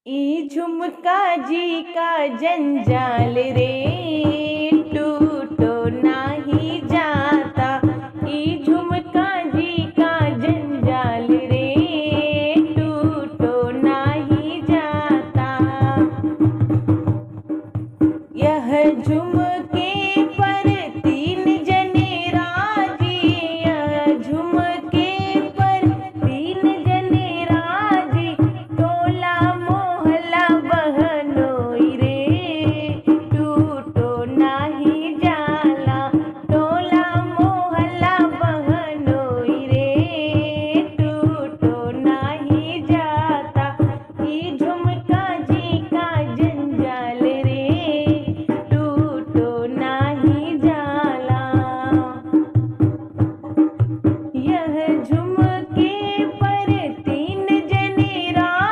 ई झुमका जी का जंजाल रे टूटो नाही जाता। ई झुमका जी का जंजाल रे टूटो नाही जाता। यह झुमका